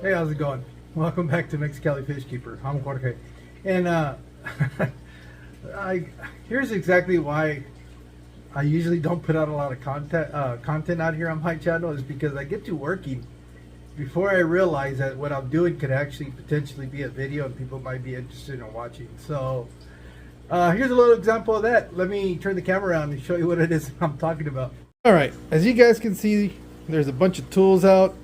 Hey, how's it going? Welcome back to Mexicali Fish Keeper. I'm Jorge. And here's exactly why I usually don't put out a lot of content out here on my channel, is because I get to working before I realize that what I'm doing could actually potentially be a video and people might be interested in watching. So here's a little example of that. Let me turn the camera around and show you what it is I'm talking about. All right, as you guys can see, there's a bunch of tools out.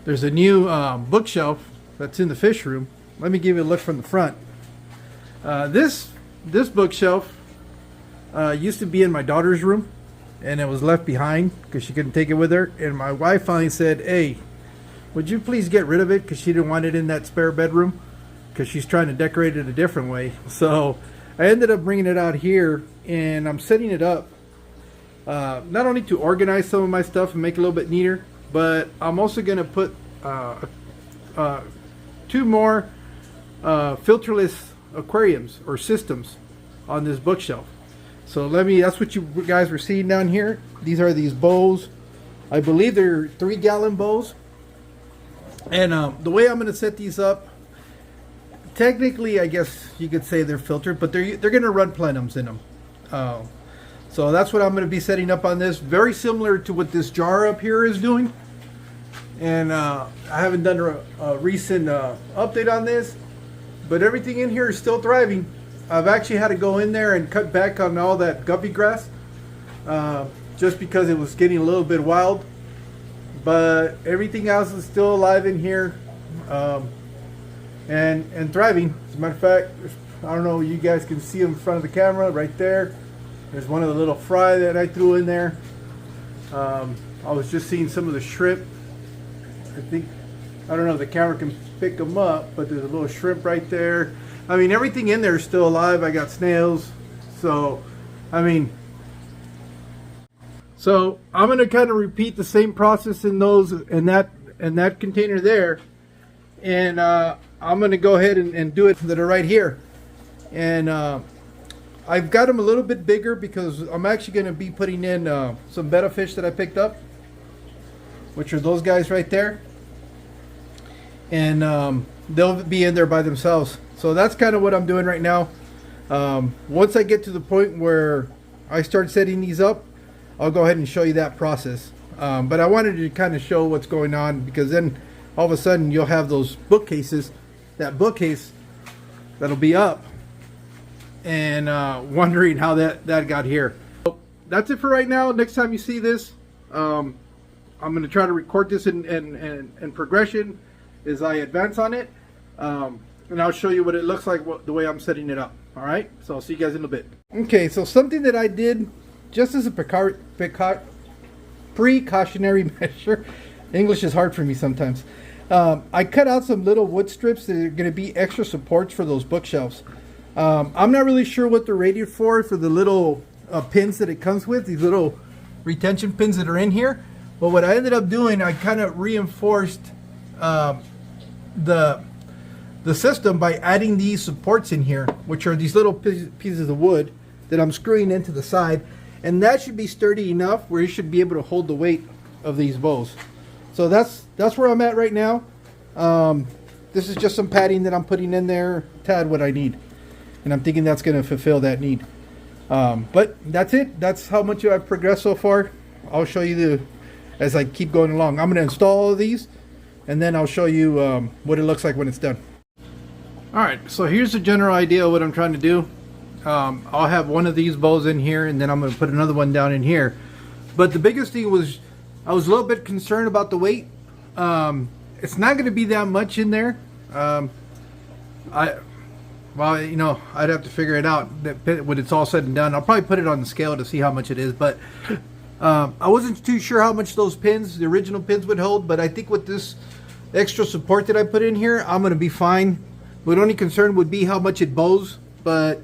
There's a new bookshelf that's in the fish room. Let me give you a look from the front. This bookshelf used to be in my daughter's room, and it was left behind because she couldn't take it with her. And my wife finally said, "Hey, would you please get rid of it?" Because she didn't want it in that spare bedroom because she's trying to decorate it a different way. So I ended up bringing it out here, and I'm setting it up not only to organize some of my stuff and make it a little bit neater, but I'm also going to put two more filterless aquariums or systems on this bookshelf. So that's what you guys were seeing down here. These are these bowls. I believe they're 3-gallon bowls. And the way I'm going to set these up, technically I guess you could say they're filtered, but they're going to run plenums in them. So that's what I'm going to be setting up on this. Very similar to what this jar up here is doing. And I haven't done a recent update on this, but everything in here is still thriving. I've actually had to go in there and cut back on all that guppy grass just because it was getting a little bit wild. But everything else is still alive in here and thriving. As a matter of fact, I don't know, you guys can see them in front of the camera right there. There's one of the little fry that I threw in there. I was just seeing some of the shrimp. I don't know if the camera can pick them up, but there's a little shrimp right there. I mean, everything in there is still alive. I got snails. So, I'm going to kind of repeat the same process in those and that container there. And I'm going to go ahead and do it that are right here. And I've got them a little bit bigger because I'm actually going to be putting in some betta fish that I picked up, which are those guys right there. And they'll be in there by themselves. So that's kind of what I'm doing right now. Once I get to the point where I start setting these up, I'll go ahead and show you that process. But I wanted to kind of show what's going on, because then all of a sudden you'll have those bookcases, that bookcase that'll be up, and wondering how that got here. So that's it for right now. Next time you see this, I'm going to try to record this in progression as I advance on it, and I'll show you what it looks like, the way I'm setting it up. All right, so I'll see you guys in a bit. Okay, so something that I did just as a precautionary measure. English is hard for me sometimes. I cut out some little wood strips that are going to be extra supports for those bookshelves. I'm not really sure what they're rated for the little pins that it comes with, these little retention pins that are in here. But what I ended up doing, I kind of reinforced the system by adding these supports in here, which are these little pieces of wood that I'm screwing into the side, and that should be sturdy enough where you should be able to hold the weight of these bows. So that's where I'm at right now. This is just some padding that I'm putting in there to add what I need, and I'm thinking that's going to fulfill that need. But that's it. That's how much I've progressed so far. I'll show you as I keep going along. I'm going to install all of these, and then I'll show you what it looks like when it's done. Alright, so here's the general idea of what I'm trying to do. I'll have one of these bowls in here, and then I'm going to put another one down in here. But the biggest thing was, I was a little bit concerned about the weight. It's not going to be that much in there. Well, you know, I'd have to figure it out when it's all said and done. I'll probably put it on the scale to see how much it is, but I wasn't too sure how much those pins, the original pins, would hold. But I think with this extra support that I put in here, I'm going to be fine. The only concern would be how much it bows, but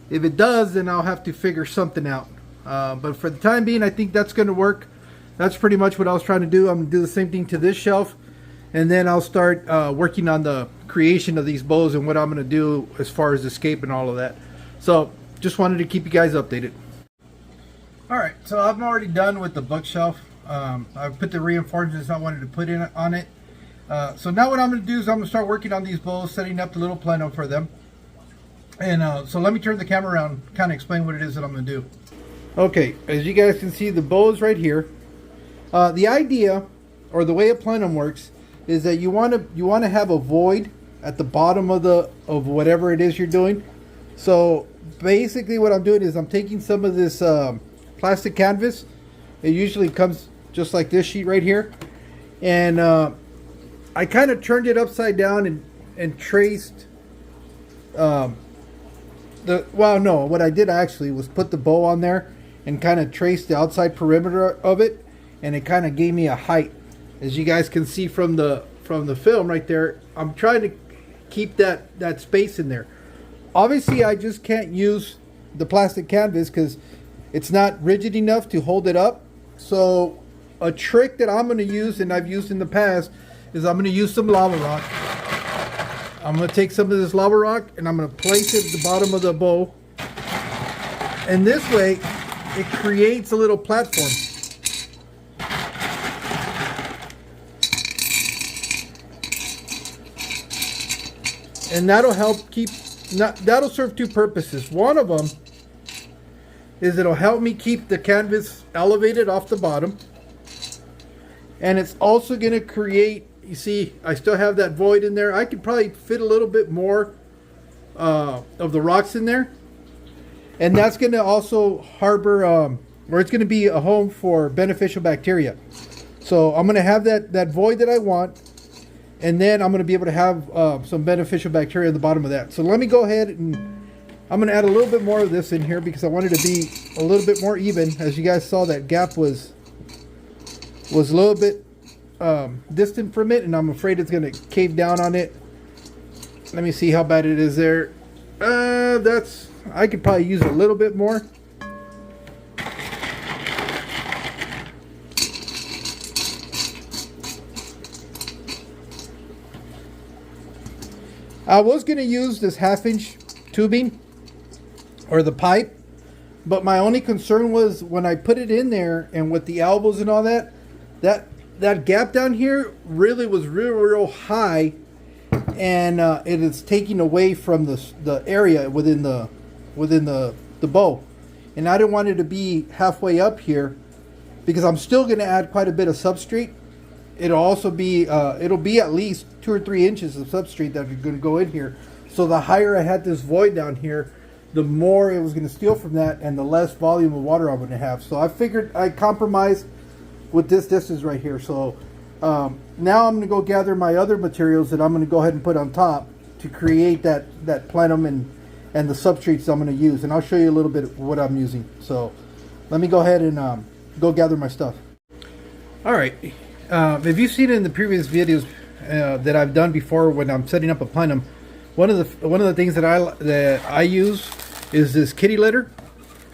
if it does, then I'll have to figure something out. But for the time being, I think that's going to work. That's pretty much what I was trying to do. I'm going to do the same thing to this shelf, and then I'll start working on the creation of these bows and what I'm going to do as far as escape and all of that. So just wanted to keep you guys updated. Alright, so I'm already done with the bookshelf. I put the reinforcements I wanted to put in on it. So now what I'm going to do is I'm going to start working on these bows, setting up the little plenum for them. And so let me turn the camera around, kind of explain what it is that I'm going to do. Okay, as you guys can see, the bow is right here. The idea, or the way a plenum works, is that you want to have a void at the bottom of whatever it is you're doing. So basically, what I'm doing is I'm taking some of this plastic canvas. It usually comes just like this sheet right here, and I kind of turned it upside down and traced. What I did actually was put the bow on there and kind of traced the outside perimeter of it, and it kind of gave me a height. As you guys can see from the film right there, I'm trying to keep that space in there. Obviously, I just can't use the plastic canvas because it's not rigid enough to hold it up. So a trick that I'm going to use, and I've used in the past, is I'm going to use some lava rock. I'm going to take some of this lava rock and I'm going to place it at the bottom of the bow. And this way, it creates a little platform. And that'll help keep, that'll serve two purposes. One of them is it'll help me keep the canvas elevated off the bottom. And it's also going to create, you see, I still have that void in there. I could probably fit a little bit more of the rocks in there. And that's going to also harbor, or it's going to be a home for beneficial bacteria. So I'm going to have that void that I want. And then I'm going to be able to have some beneficial bacteria at the bottom of that. So let me go ahead and I'm going to add a little bit more of this in here because I wanted to be a little bit more even. As you guys saw, that gap was a little bit distant from it, and I'm afraid it's going to cave down on it. Let me see how bad it is there. I could probably use a little bit more. I was going to use this 1/2-inch tubing or the pipe, but my only concern was when I put it in there and with the elbows and all that gap down here really was real high, and it is taking away from the area within the bow, and I didn't want it to be halfway up here because I'm still going to add quite a bit of substrate. It'll also be it'll be at least 2 or 3 inches of substrate that are going to go in here. So the higher I had this void down here, the more it was going to steal from that, and the less volume of water I'm going to have. So I figured I compromised with this distance right here. So now I'm going to go gather my other materials that I'm going to go ahead and put on top to create that plenum and the substrates I'm going to use. And I'll show you a little bit of what I'm using. So let me go ahead and go gather my stuff. All right. If you've seen it in the previous videos that I've done before when I'm setting up a plenum, one of the things that I use is this kitty litter,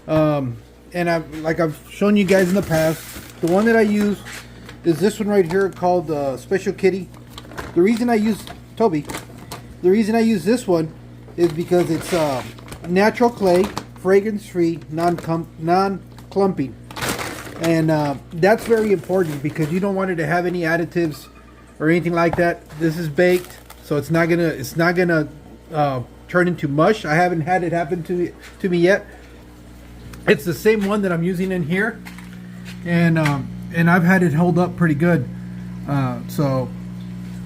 and I've shown you guys in the past. The one that I use is this one right here called Special Kitty. The reason I use this one is because it's natural clay, fragrance-free, non-clumping. And that's very important because you don't want it to have any additives or anything like that. This is baked, so it's not gonna turn into mush. I haven't had it happen to me yet. It's the same one that I'm using in here, and I've had it hold up pretty good. So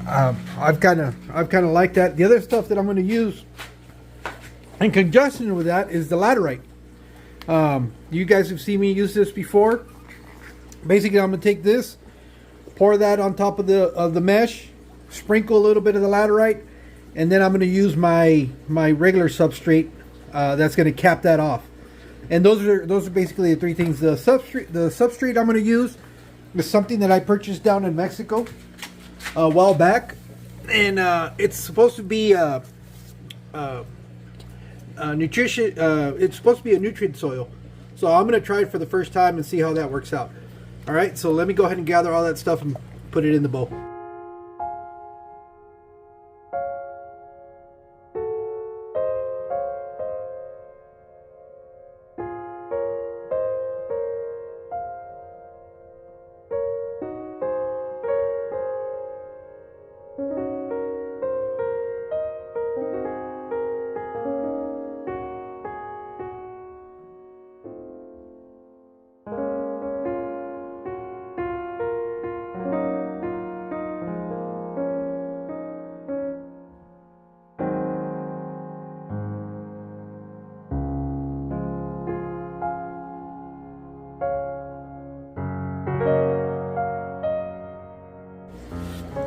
I've kind of like that. The other stuff that I'm going to use in conjunction with that is the laterite. You guys have seen me use this before. Basically, I'm going to take this, pour that on top of the mesh, sprinkle a little bit of the laterite, and then I'm going to use my regular substrate that's going to cap that off. And those are basically the three things. The substrate I'm going to use is something that I purchased down in Mexico a while back, and it's supposed to be nutrition. It's supposed to be a nutrient soil. So I'm going to try it for the first time and see how that works out. All right, so let me go ahead and gather all that stuff and put it in the bowl.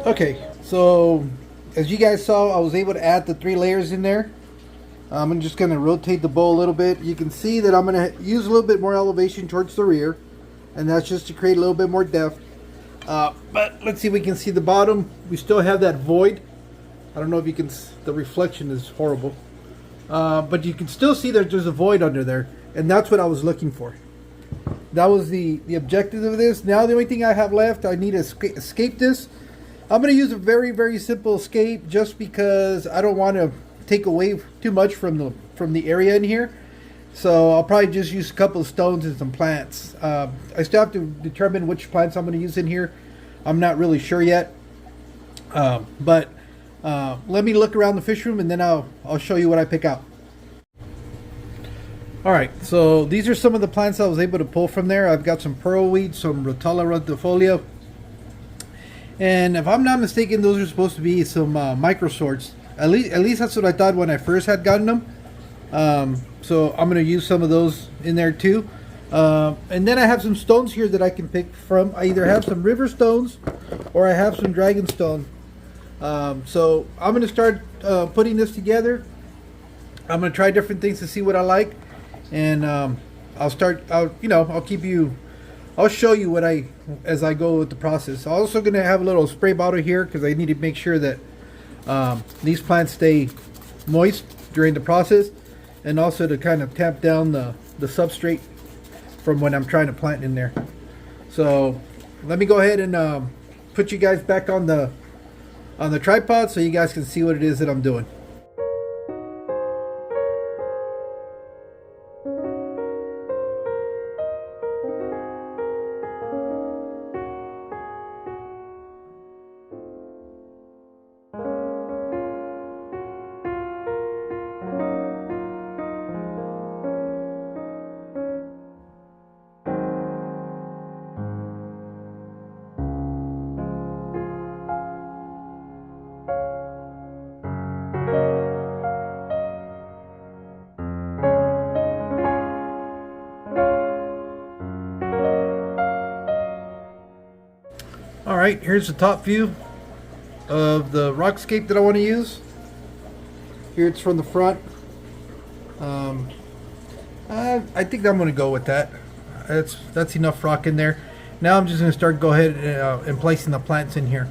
Okay, so as you guys saw, I was able to add the 3 layers in there. I'm just going to rotate the bowl a little bit. You can see that I'm going to use a little bit more elevation towards the rear, and that's just to create a little bit more depth. But let's see if we can see the bottom. We still have that void. I don't know if you can, the reflection is horrible. But you can still see that there's a void under there, and that's what I was looking for. That was the objective of this. Now the only thing I have left, I need to escape this. I'm going to use a very, very simple escape just because I don't want to take away too much from the area in here. So I'll probably just use a couple of stones and some plants. I still have to determine which plants I'm going to use in here. I'm not really sure yet. But let me look around the fish room and then I'll show you what I pick out. Alright, so these are some of the plants I was able to pull from there. I've got some pearlweed, some Rotella rundifolia. And if I'm not mistaken, those are supposed to be some microsorts. At least that's what I thought when I first had gotten them. So I'm going to use some of those in there too. And then I have some stones here that I can pick from. I either have some river stones or I have some dragon stone. So I'm going to start putting this together. I'm going to try different things to see what I like. And I'll show you as I go with the process. I'm also going to have a little spray bottle here because I need to make sure that these plants stay moist during the process, and also to kind of tamp down the substrate from when I'm trying to plant in there. So let me go ahead and put you guys back on the tripod so you guys can see what it is that I'm doing. Alright, here's the top view of the rockscape that I want to use. Here it's from the front. I think I'm going to go with that. That's enough rock in there. Now I'm just going to go ahead and placing the plants in here.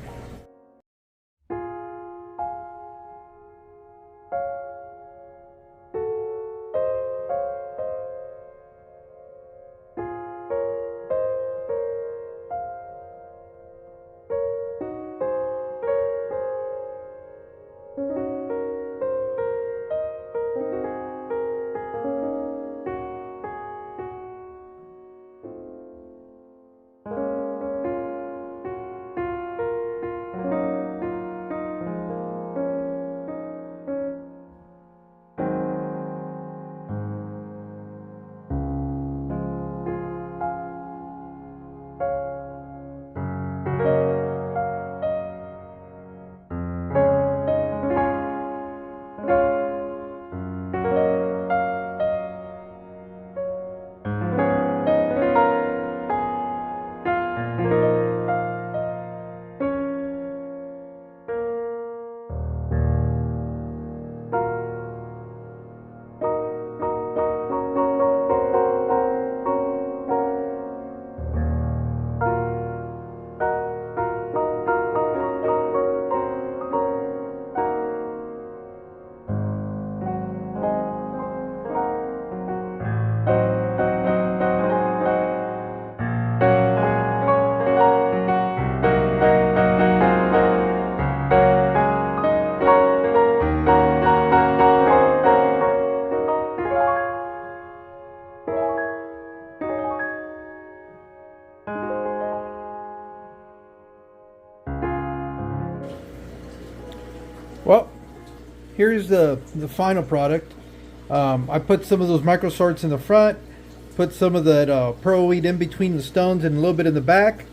Well, here's the final product. I put some of those microsorts in the front, put some of that pearlweed in between the stones and a little bit in the back.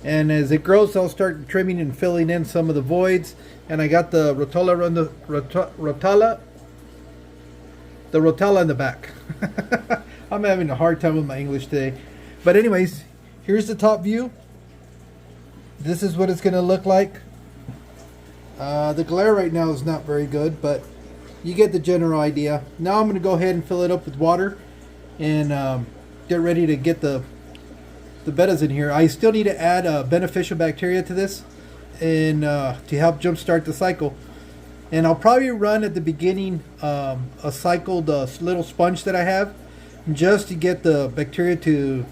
And as it grows, I'll start trimming and filling in some of the voids. And I got the Rotella in the back. I'm having a hard time with my English today. But anyways, here's the top view. This is what it's going to look like The glare right now is not very good, but you get the general idea. Now I'm going to go ahead and fill it up with water and get ready to get the bettas in here. I still need to add beneficial bacteria to this and to help jumpstart the cycle. And I'll probably run at the beginning a cycled little sponge that I have, just to get the bacteria to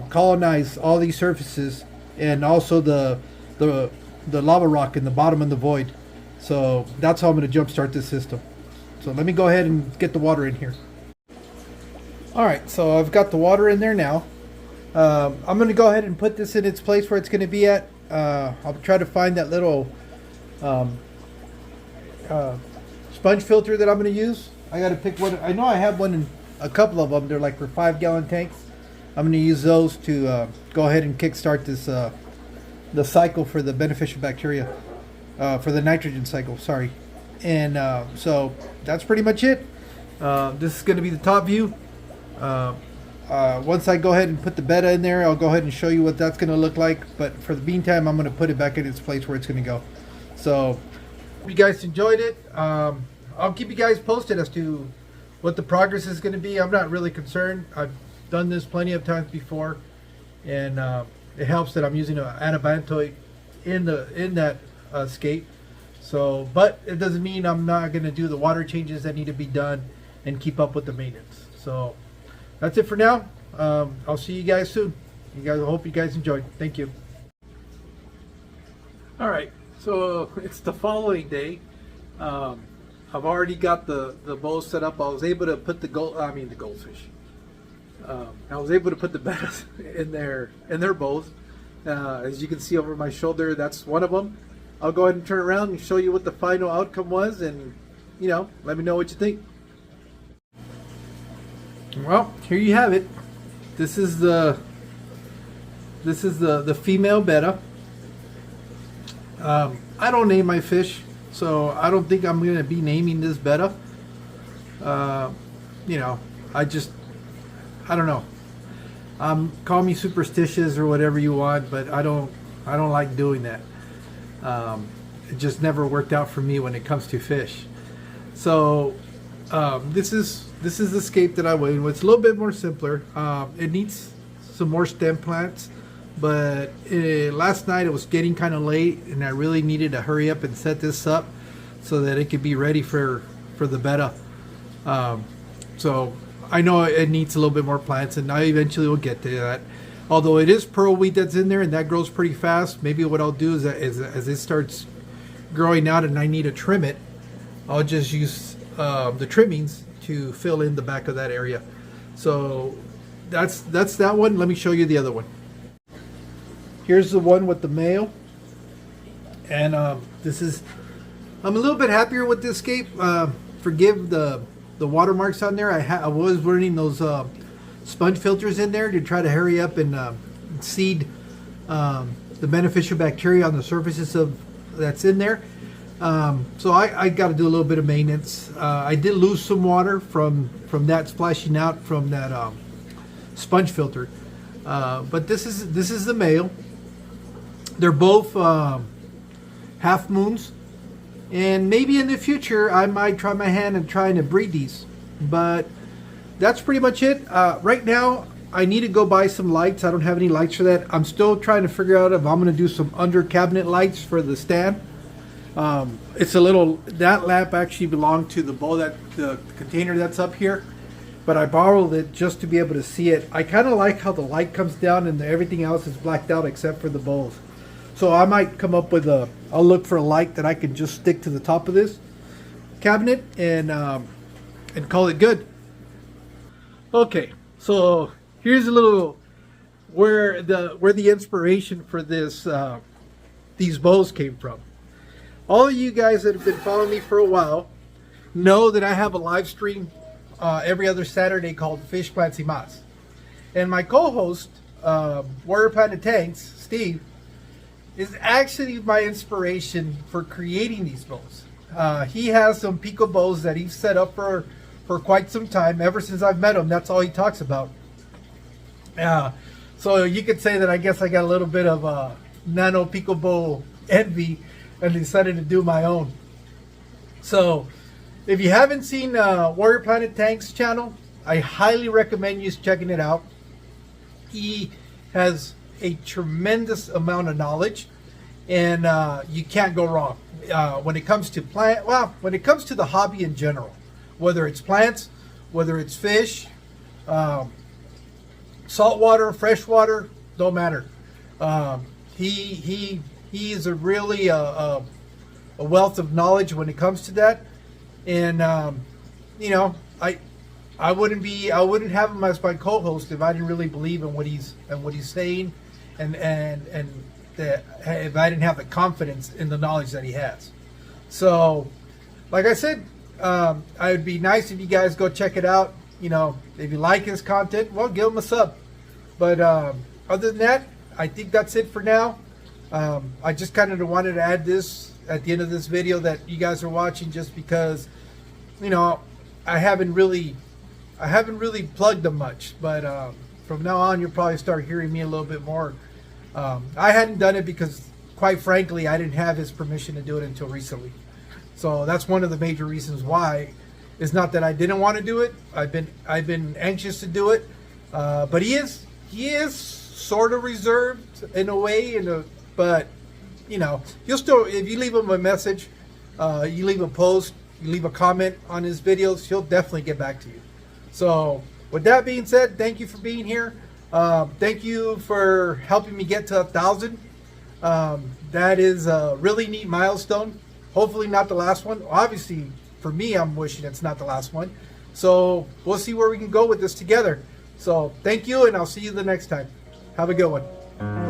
colonize all these surfaces, and also the lava rock in the bottom of the void. So that's how I'm going to jumpstart this system. So let me go ahead and get the water in here. Alright, so I've got the water in there now. I'm going to go ahead and put this in its place where it's going to be at. I'll try to find that little sponge filter that I'm going to use. I got to pick one. I know I have one in a couple of them. They're like for 5-gallon tanks. I'm going to use those to go ahead and kickstart this the cycle for the beneficial bacteria, for the nitrogen cycle, sorry. And so that's pretty much it. This is going to be the top view. Once I go ahead and put the betta in there, I'll go ahead and show you what that's going to look like. But for the meantime, I'm going to put it back in its place where it's going to go. So hope you guys enjoyed it. I'll keep you guys posted as to what the progress is going to be. I'm not really concerned. I've done this plenty of times before, and it helps that I'm using an antibiotic in that skate. So, but it doesn't mean I'm not going to do the water changes that need to be done and keep up with the maintenance. So that's it for now. I'll see you guys soon. I hope you guys enjoyed. Thank you. All right, so it's the following day. I've already got the bowl set up. I was able to put the goldfish. I was able to put the bettas in their bowls. As you can see over my shoulder, that's one of them. I'll go ahead and turn around and show you what the final outcome was, and let me know what you think. Well, here you have it. This is the female betta. I don't name my fish, so I don't think I'm going to be naming this betta. I don't know. Call me superstitious or whatever you want, but I don't like doing that. It just never worked out for me when it comes to fish. So this is the scape that I went with. It's a little bit more simpler. It needs some more stem plants, but last night it was getting kind of late, and I really needed to hurry up and set this up so that it could be ready for the betta. So I know it needs a little bit more plants, and I eventually will get to that. Although it is pearl wheat that's in there, and that grows pretty fast. Maybe what I'll do is that as it starts growing out and I need to trim it, I'll just use the trimmings to fill in the back of that area. So that's that one. Let me show you the other one. Here's the one with the male, and this is. I'm a little bit happier with this scape. Forgive the watermarks on there. I was running those sponge filters in there to try to hurry up and seed the beneficial bacteria on the surfaces that's in there. So I got to do a little bit of maintenance. I did lose some water from that splashing out from that sponge filter. But this is the male. They're both half moons. And maybe in the future, I might try my hand at trying to breed these. But that's pretty much it. Right now, I need to go buy some lights. I don't have any lights for that. I'm still trying to figure out if I'm going to do some under cabinet lights for the stand. That lamp actually belonged to the bowl, the container that's up here. But I borrowed it just to be able to see it. I kind of like how the light comes down and everything else is blacked out except for the bowls. So I might come up with I'll look for a light that I can just stick to the top of this cabinet and call it good. Okay, so here's a little where the inspiration for these bowls came from. All of you guys that have been following me for a while know that I have a live stream every other Saturday called Fish Plants y Mas. And my co-host, Warrior Planet Tanks, Steve, is actually my inspiration for creating these bows. He has some Pico bows that he's set up for quite some time. Ever since I've met him, that's all he talks about. So you could say that I guess I got a little bit of nano Pico bow envy and decided to do my own. So if you haven't seen Warrior Planet Tank's channel, I highly recommend you checking it out. He has a tremendous amount of knowledge, and you can't go wrong when it comes to when it comes to the hobby in general, whether it's plants, whether it's fish, saltwater, freshwater, don't matter. He is a really a wealth of knowledge when it comes to that, and you know, I wouldn't have him as my co-host if I didn't really believe in what he's saying, and that if I didn't have the confidence in the knowledge that he has. So, like I said, it would be nice if you guys go check it out. You know, if you like his content, well, give him a sub. But other than that, I think that's it for now. I just kind of wanted to add this at the end of this video that you guys are watching, just because, you know, I haven't really plugged them much, but from now on you'll probably start hearing me a little bit more. I hadn't done it because, quite frankly, I didn't have his permission to do it until recently. So that's one of the major reasons why. It's not that I didn't want to do it. I've been anxious to do it, but he is sort of reserved in a way, but you know, he'll still, if you leave him a message, you leave a post, you leave a comment on his videos, he'll definitely get back to you. So with that being said, thank you for being here. Thank you for helping me get to 1,000. That is a really neat milestone. Hopefully not the last one. Obviously, for me, I'm wishing it's not the last one. So we'll see where we can go with this together. So thank you, and I'll see you the next time. Have a good one.